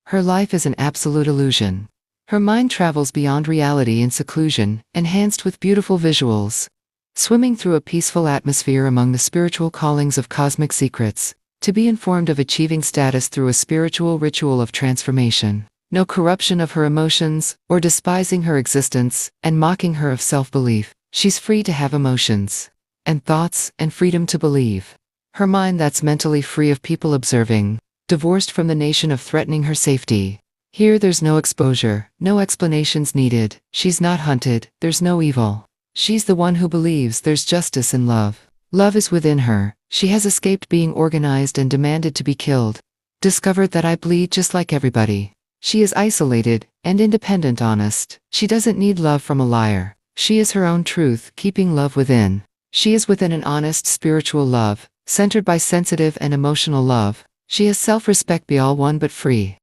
Her life is an absolute illusion. Her mind travels beyond reality in seclusion, enhanced with beautiful visuals. Swimming through a peaceful atmosphere among the spiritual callings of cosmic secrets, to be informed of achieving status through a spiritual ritual of transformation. No corruption of her emotions, or despising her existence, and mocking her of self-belief. She's free to have emotions, and thoughts, and freedom to believe. Her mind that's mentally free of people observing, divorced from the nation of threatening her safety. Here there's no exposure, no explanations needed, she's not hunted, there's no evil. She's the one who believes there's justice in love. Love is within her, she has escaped being organized and demanded to be killed. Discovered that I bleed just like everybody. She is isolated, and independent honest. She doesn't need love from a liar. She is her own truth, keeping love within. She is within an honest spiritual love, centered by sensitive and emotional love. She has self-respect be all one but free.